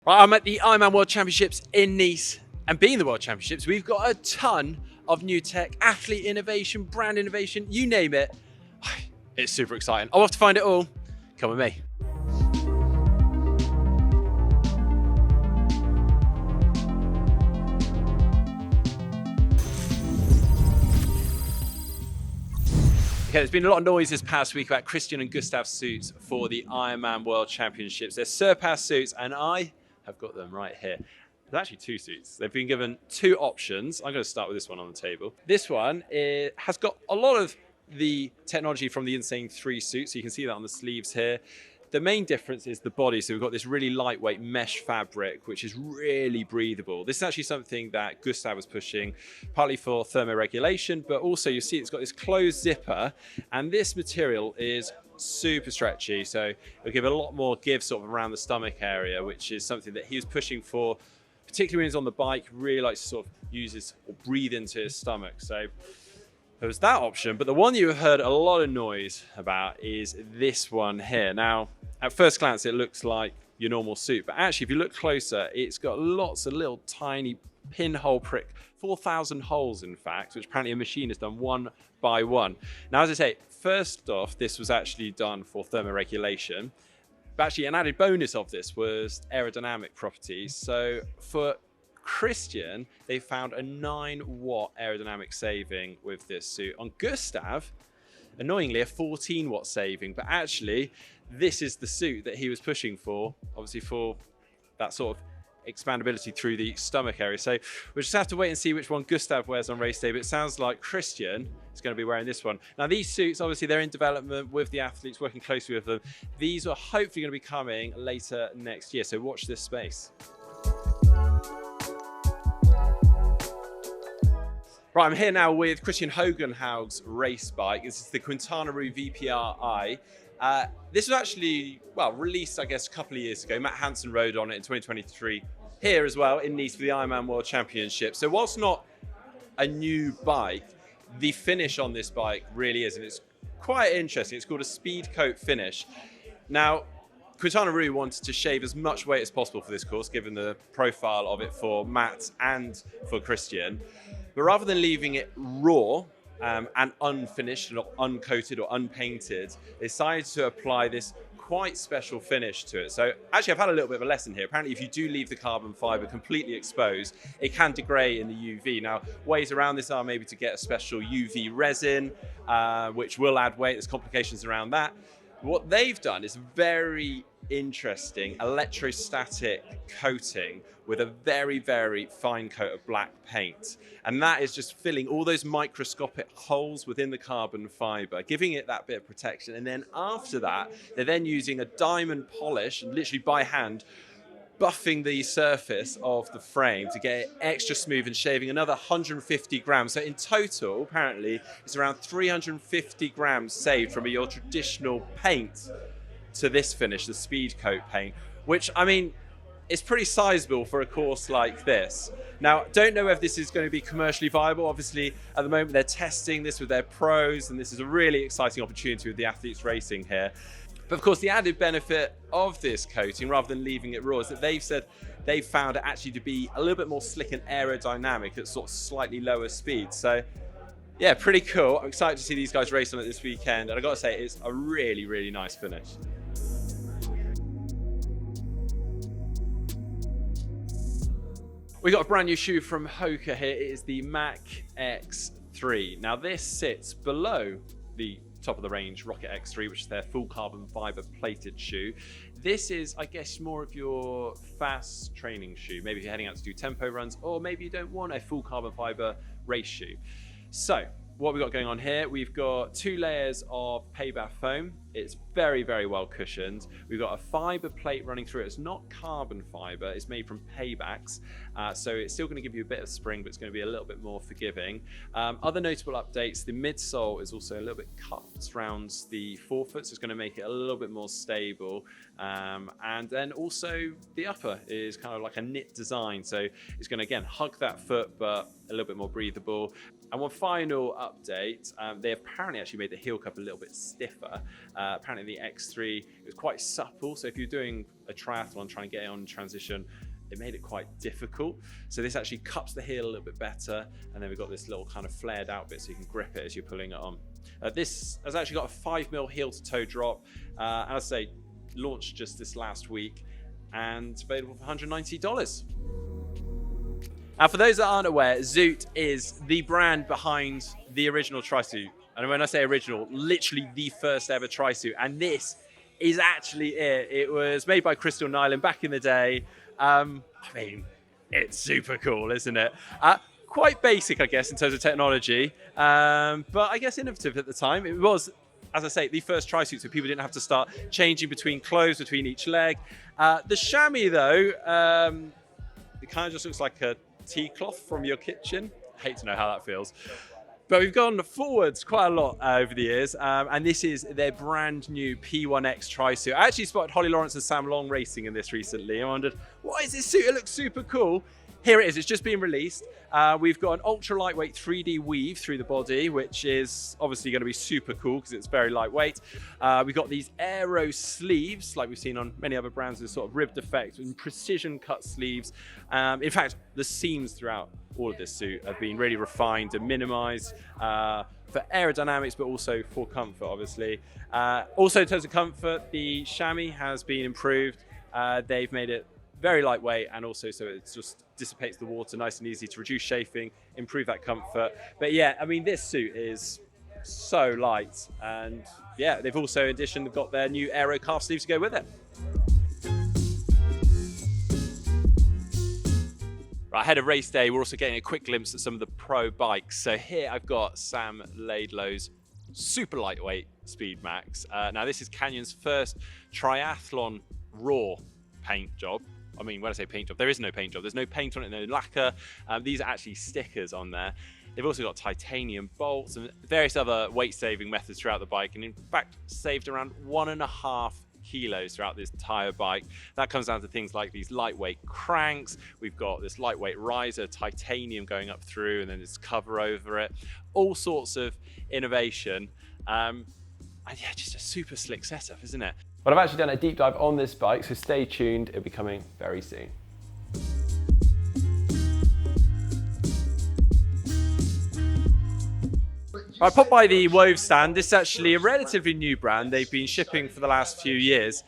Right, I'm at the Ironman World Championships in Nice, and being the World Championships, we've got a ton of new tech, athlete innovation, brand innovation, you name it. It's super exciting. I'll have to find it all. Come with me. Okay, there's been a lot of noise this past week about Kristian and Gustav's suits for the Ironman World Championships. They're Surpas suits, and I have got them right here. There's actually two suits. They've been given two options. I'm going to start with this one on the table. This one has got a lot of the technology from the Insane 3 suit, so you can see that on the sleeves here. The main difference is the body. So we've got this really lightweight mesh fabric, which is really breathable. This is actually something that Gustav was pushing, partly for thermoregulation, but also you see it's got this closed zipper, and this material is super stretchy. So it'll give a lot more give sort of around the stomach area, which is something that he was pushing for, particularly when he's on the bike, really likes to sort of use his or breathe into his stomach. So there was that option, but the one you heard a lot of noise about is this one here. Now, at first glance, it looks like your normal suit, but actually, if you look closer, it's got lots of little tiny pinhole prick, 4,000 holes, in fact, which apparently a machine has done one by one. Now, as I say, first off, this was actually done for thermoregulation, but actually an added bonus of this was aerodynamic properties. So for Kristian, they found a 9-watt aerodynamic saving with this suit. On Gustav, annoyingly, a 14-watt saving, but actually, this is the suit that he was pushing for, obviously for that sort of expandability through the stomach area. So we'll just have to wait and see which one Gustav wears on race day, but it sounds like Kristian is going to be wearing this one. Now, these suits, obviously, they're in development with the athletes, working closely with them. These are hopefully going to be coming later next year, so watch this space. Right, I'm here now with Kristian Høgenhaug's race bike. This is the Quintana Roo VPRi. This was actually, well, released, I guess, a couple of years ago. Matt Hansen rode on it in 2023 here as well in Nice for the Ironman World Championships. So whilst not a new bike, the finish on this bike really is, and it's quite interesting. It's called a Speedcoat finish. Now, Quintana Roo wanted to shave as much weight as possible for this course, given the profile of it for Matt and for Kristian. But rather than leaving it raw and unfinished, or uncoated or unpainted, they decided to apply this quite special finish to it. So actually, I've had a little bit of a lesson here. Apparently, if you do leave the carbon fiber completely exposed, it can degrade in the UV. Now, ways around this are maybe to get a special UV resin, which will add weight. There's complications around that. What they've done is very interesting electrostatic coating with a very, very fine coat of black paint. And that is just filling all those microscopic holes within the carbon fiber, giving it that bit of protection. And then after that, they're then using a diamond polish, literally by hand, buffing the surface of the frame to get it extra smooth and shaving another 150 grams. So in total, apparently, it's around 350 grams saved from your traditional paint to this finish, the Speedcoat paint, which, I mean, it's pretty sizable for a course like this. Now, don't know if this is going to be commercially viable. Obviously, at the moment, they're testing this with their pros, and this is a really exciting opportunity with the athletes racing here. But of course, the added benefit of this coating, rather than leaving it raw, is that they've said they've found it actually to be a little bit more slick and aerodynamic at sort of slightly lower speeds. So yeah, pretty cool. I'm excited to see these guys race on it this weekend. And I've got to say, it's a really, really nice finish. We got a brand new shoe from Hoka here. It is the Mach X3. Now this sits below the top of the range Roka X3, which is their full carbon fiber plated shoe. This is, I guess, more of your fast training shoe. Maybe if you're heading out to do tempo runs, or maybe you don't want a full carbon fiber race shoe. So what we've got going on here, we've got 2 layers of payback foam. It's very, very well cushioned. We've got a fiber plate running through it. It's not carbon fiber, it's made from paybacks. So it's still gonna give you a bit of spring, but it's gonna be a little bit more forgiving. Other notable updates, the midsole is also a little bit cupped around the forefoot, so it's gonna make it a little bit more stable. And then also the upper is kind of like a knit design. So it's gonna, again, hug that foot, but a little bit more breathable. And one final update, they apparently actually made the heel cup a little bit stiffer. Apparently the X3, it was quite supple. So if you're doing a triathlon, trying to get it on transition, it made it quite difficult. So this actually cups the heel a little bit better. And then we've got this little kind of flared out bit so you can grip it as you're pulling it on. This has actually got a 5mm heel to toe drop. And as I say, launched just this last week and available for $190. Now, for those that aren't aware, Zoot is the brand behind the original Trisuit. And when I say original, literally the first ever Trisuit. And this is actually it. It was made by Kristian back in the day. I mean, it's super cool, isn't it? Quite basic, I guess, in terms of technology, but I guess innovative at the time. It was, as I say, the first Trisuit, so people didn't have to start changing between clothes between each leg. The chamois, though, it kind of just looks like a tea cloth from your kitchen. I hate to know how that feels. But we've gone forwards quite a lot over the years, and this is their brand new P1X Trisuit. I actually spotted Holly Lawrence and Sam Long racing in this recently. I wondered, what is this suit? It looks super cool. Here it is, it's just been released. We've got an ultra lightweight 3D weave through the body, which is obviously going to be super cool because it's very lightweight. We've got these aero sleeves, like we've seen on many other brands, with sort of ribbed effect and precision cut sleeves. In fact, the seams throughout all of this suit have been really refined and minimized for aerodynamics, but also for comfort, obviously. Also, in terms of comfort, the chamois has been improved. They've made it very lightweight, and also so it just dissipates the water nice and easy to reduce chafing, improve that comfort. But yeah, I mean, this suit is so light, and yeah, they've also in addition got their new aero calf sleeves to go with it. Right, ahead of race day, we're also getting a quick glimpse at some of the pro bikes. So here I've got Sam Laidlow's super lightweight Speedmax. Now this is Canyon's first triathlon raw paint job. I mean, when I say paint job, there is no paint job. There's no paint on it, no lacquer. These are actually stickers on there. They've also got titanium bolts and various other weight-saving methods throughout the bike, and in fact, saved around 1.5 kilos throughout this entire bike. That comes down to things like these lightweight cranks. We've got this lightweight riser, titanium going up through, and then this cover over it. All sorts of innovation. And yeah, just a super slick setup, isn't it? But I've actually done a deep dive on this bike, so stay tuned, it'll be coming very soon. I popped by the Wove stand. This is actually a relatively new brand. They've been shipping for the last few years.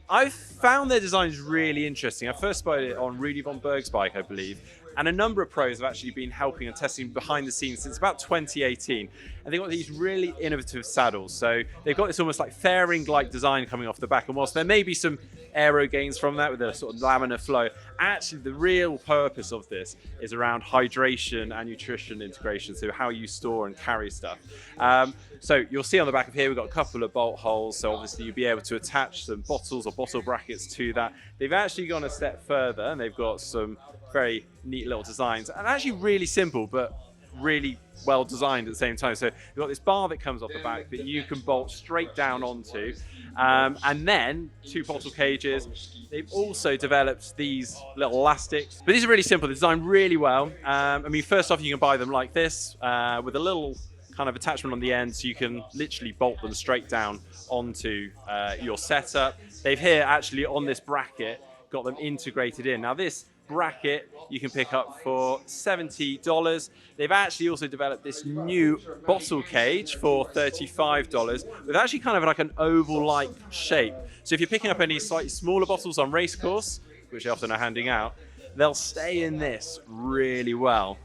I've found their designs really interesting. I first spotted it on Rudy von Berg's bike, I believe, and a number of pros have actually been helping and testing behind the scenes since about 2018. And they've got these really innovative saddles. So they've got this almost like fairing-like design coming off the back. And whilst there may be some aero gains from that with a sort of laminar flow, actually the real purpose of this is around hydration and nutrition integration. So how you store and carry stuff. So you'll see on the back of here, we've got a couple of bolt holes. So obviously you'll be able to attach some bottles or bottle brackets to that. They've actually gone a step further and they've got some very neat little designs and actually really simple, but really well designed at the same time. So you've got this bar that comes off the back that you can bolt straight down onto, and then 2 bottle cages. They've also developed these little elastics, but these are really simple. They're designed really well. I mean, first off, you can buy them like this with a little kind of attachment on the end, so you can literally bolt them straight down onto your setup. They've here actually on this bracket got them integrated in. Now this bracket you can pick up for $70. They've actually also developed this new bottle cage for $35 with actually kind of like an oval-like shape. So if you're picking up any slightly smaller bottles on race course, which they often are handing out, they'll stay in this really well.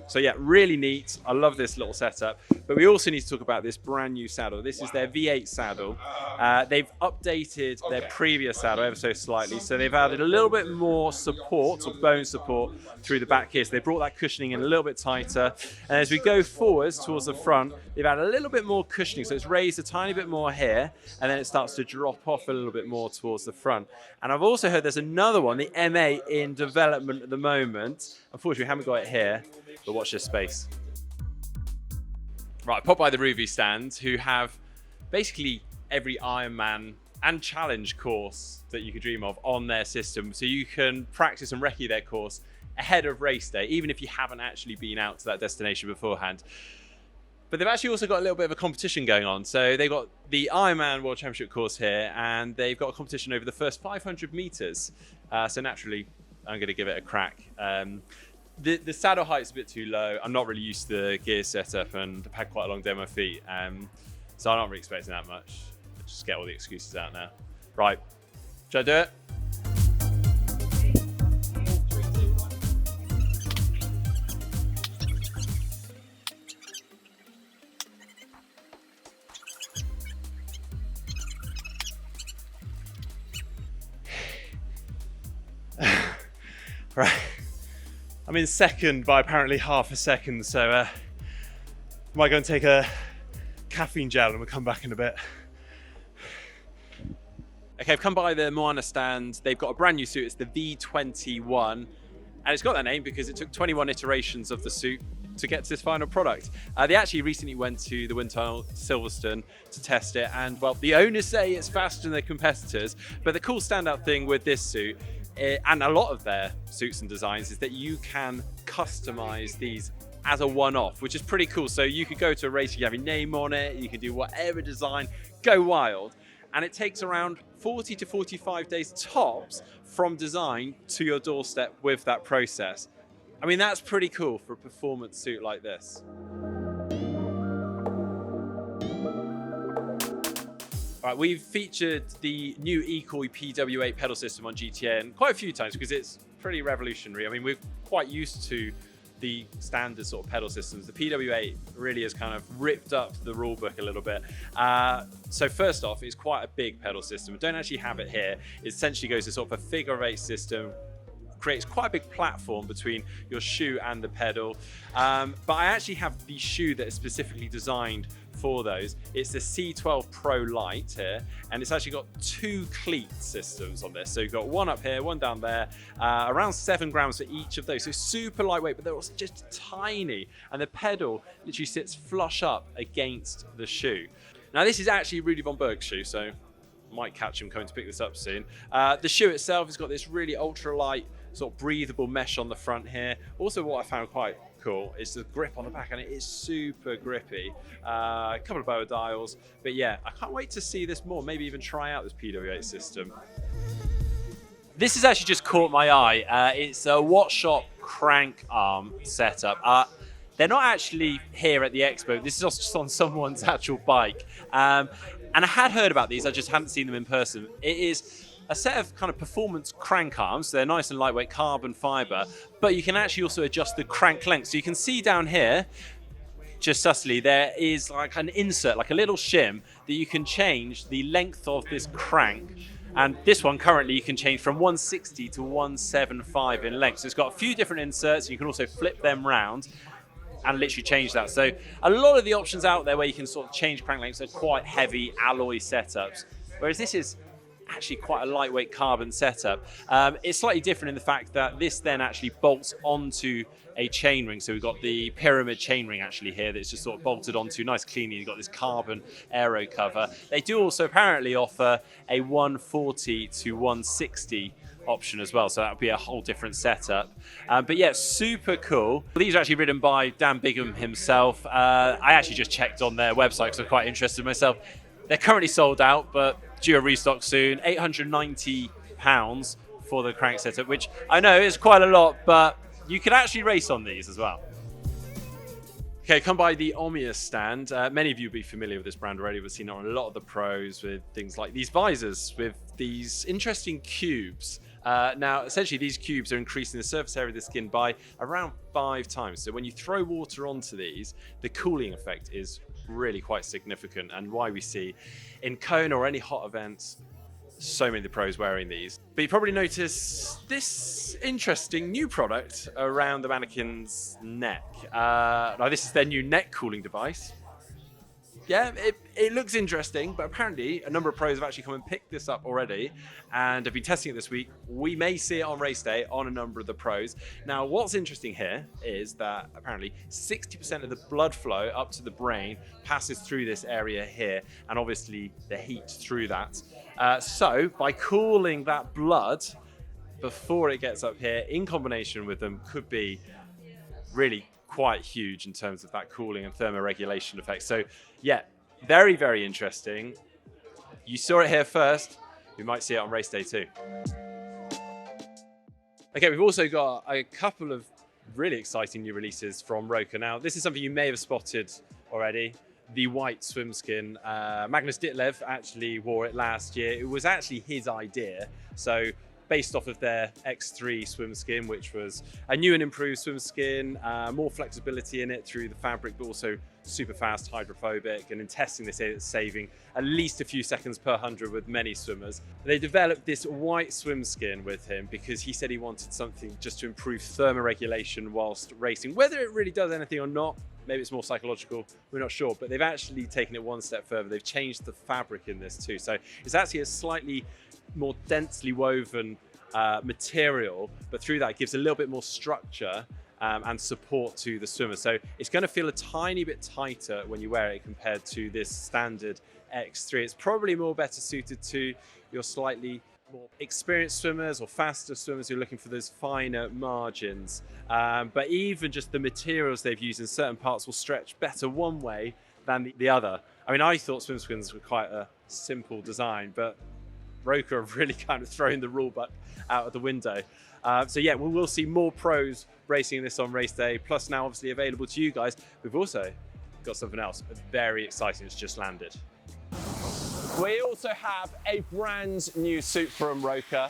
So yeah, really neat. I love this little setup. But we also need to talk about this brand new saddle. This is their V8 saddle. They've updated their previous saddle ever so slightly. So they've added a little bit more support or bone support through the back here. So they brought that cushioning in a little bit tighter. And as we go forwards towards the front, they've added a little bit more cushioning. So it's raised a tiny bit more here, and then it starts to drop off a little bit more towards the front. And I've also heard there's another one, the MA, in development at the moment. Unfortunately, we haven't got it here, but watch this space. Right, I popped by the Rouvy stand, who have basically every Ironman and challenge course that you could dream of on their system. So you can practice and recce their course ahead of race day, even if you haven't actually been out to that destination beforehand. But they've actually also got a little bit of a competition going on. So they've got the Ironman World Championship course here, and they've got a competition over the first 500 meters. So naturally, I'm going to give it a crack. The saddle height's a bit too low. I'm not really used to the gear setup, and I've had quite a long day on my feet. So I'm not really expecting that much. Just get all the excuses out now. Right, should I do it? Right, I'm in second by apparently half a second, so I might go and take a caffeine gel and we'll come back in a bit. Okay, I've come by the Mauna stand. They've got a brand new suit. It's the V21, and it's got that name because it took 21 iterations of the suit to get to this final product. They actually recently went to the wind tunnel Silverstone to test it, and well, the owners say it's faster than their competitors, but the cool standout thing with this suit and a lot of their suits and designs is that you can customize these as a one-off, which is pretty cool. So you could go to a race, you can have your name on it, you can do whatever design, go wild. And it takes around 40 to 45 days tops from design to your doorstep with that process. I mean, that's pretty cool for a performance suit like this. Right, we've featured the new Ekoi PW8 pedal system on GTN quite a few times because it's pretty revolutionary. I mean, we're quite used to the standard sort of pedal systems. The PW8 really has kind of ripped up the rule book a little bit. So first off, it's quite a big pedal system. We don't actually have it here. It essentially goes to sort of a figure-8 system, creates quite a big platform between your shoe and the pedal. But I actually have the shoe that is specifically designed for those. It's the C12 Pro Lite here, and it's actually got 2 cleat systems on this. So you've got one up here, one down there, around 7 grams for each of those. So super lightweight, but they're also just tiny. And the pedal literally sits flush up against the shoe. Now this is actually Rudy von Berg's shoe, so might catch him coming to pick this up soon. The shoe itself has got this really ultra light, sort of breathable mesh on the front here. Also, what I found quite cool is the grip on the back, and it is super grippy. A couple of boa dials, but yeah, I can't wait to see this more, maybe even try out this PW8 system. This has actually just caught my eye. It's a Wattshop crank arm setup. They're not actually here at the expo. This is just on someone's actual bike. And I had heard about these, I just hadn't seen them in person. It is a set of kind of performance crank arms. They're nice and lightweight carbon fiber, but you can actually also adjust the crank length. So you can see down here, just subtly, there is like an insert, like a little shim that you can change the length of this crank. And this one currently you can change from 160 to 175 in length. So it's got a few different inserts. You can also flip them round and literally change that. So a lot of the options out there where you can sort of change crank lengths are quite heavy alloy setups, whereas this is actually quite a lightweight carbon setup. It's slightly different in the fact that this then actually bolts onto a chainring. So we've got the pyramid chainring actually here that's just sort of bolted onto nice cleanly. You've got this carbon aero cover. They do also apparently offer a 140 to 160 option as well, so that would be a whole different setup. But yeah, super cool. These are actually ridden by Dan Bigham himself. I actually just checked on their website because I'm quite interested myself. They're currently sold out, but due a restock soon. £890 for the crank setup, which I know is quite a lot, but you can actually race on these as well. Okay, come by the Omius stand. Many of you will be familiar with this brand already. We've seen it on a lot of the pros with things like these visors with these interesting cubes. Now, essentially, these cubes are increasing the surface area of the skin by around 5 times. So when you throw water onto these, the cooling effect is really quite significant, and why we see in Kona or any hot events so many of the pros wearing these. But you probably noticed this interesting new product around the mannequin's neck. Now this is their new neck cooling device. Yeah, it looks interesting, but apparently a number of pros have actually come and picked this up already and have been testing it this week. We may see it on race day on a number of the pros. Now, what's interesting here is that apparently 60% of the blood flow up to the brain passes through this area here, and obviously the heat through that. So by cooling that blood before it gets up here in combination with them could be really quite huge in terms of that cooling and thermoregulation effect. So yeah, very, very interesting. You saw it here first. We might see it on race day too. Okay, we've also got a couple of really exciting new releases from Roka. Now, this is something you may have spotted already. The white Swimskin. Magnus Ditlev actually wore it last year. It was actually his idea. So based off of their X3 Swimskin, which was a new and improved Swimskin, more flexibility in it through the fabric, but also super fast, hydrophobic, and in testing they say it's saving at least a few seconds per 100 with many swimmers. They developed this white Swimskin with him because he said he wanted something just to improve thermoregulation whilst racing. Whether it really does anything or not, maybe it's more psychological, we're not sure, but they've actually taken it one step further. They've changed the fabric in this too. So it's actually a slightly more densely woven material, but through that it gives a little bit more structure and support to the swimmer. So it's going to feel a tiny bit tighter when you wear it compared to this standard X3. It's probably more better suited to your slightly more experienced swimmers or faster swimmers who are looking for those finer margins. But even just the materials they've used in certain parts will stretch better one way than the other. I mean, I thought Swimskins were quite a simple design, but Roka have really kind of thrown the rule book out of the window. So yeah, we will see more pros racing this on race day, plus now obviously available to you guys. We've also got something else very exciting that's just landed. We also have a brand new suit from Roka.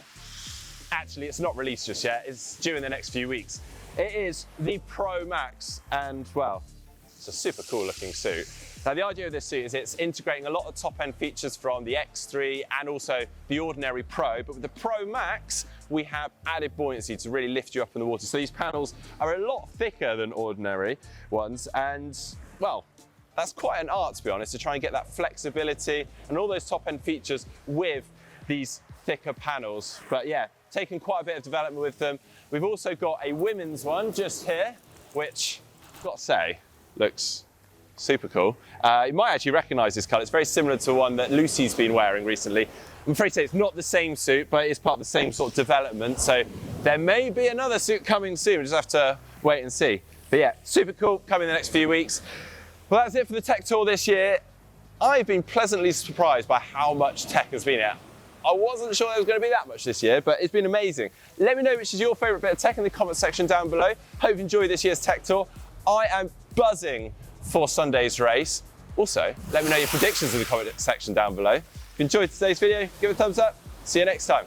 Actually, it's not released just yet. It's due in the next few weeks. It is the Pro Max, and well, it's a super cool looking suit. Now, the idea of this suit is it's integrating a lot of top-end features from the X3 and also the ordinary Pro, but with the Pro Max, we have added buoyancy to really lift you up in the water. So these panels are a lot thicker than ordinary ones, and well, that's quite an art, to be honest, to try and get that flexibility and all those top-end features with these thicker panels. But yeah, taken quite a bit of development with them. We've also got a women's one just here, which I've got to say, looks super cool. You might actually recognize this color. It's very similar to one that Lucy's been wearing recently. I'm afraid to say it's not the same suit, but it's part of the same sort of development. So there may be another suit coming soon. We just have to wait and see. But yeah, super cool, coming in the next few weeks. Well, that's it for the tech tour this year. I've been pleasantly surprised by how much tech has been here. I wasn't sure there was going to be that much this year, but it's been amazing. Let me know which is your favorite bit of tech in the comment section down below. Hope you enjoyed this year's tech tour. I am buzzing for Sunday's race. Also, let me know your predictions in the comment section down below. If you enjoyed today's video, give it a thumbs up. See you next time.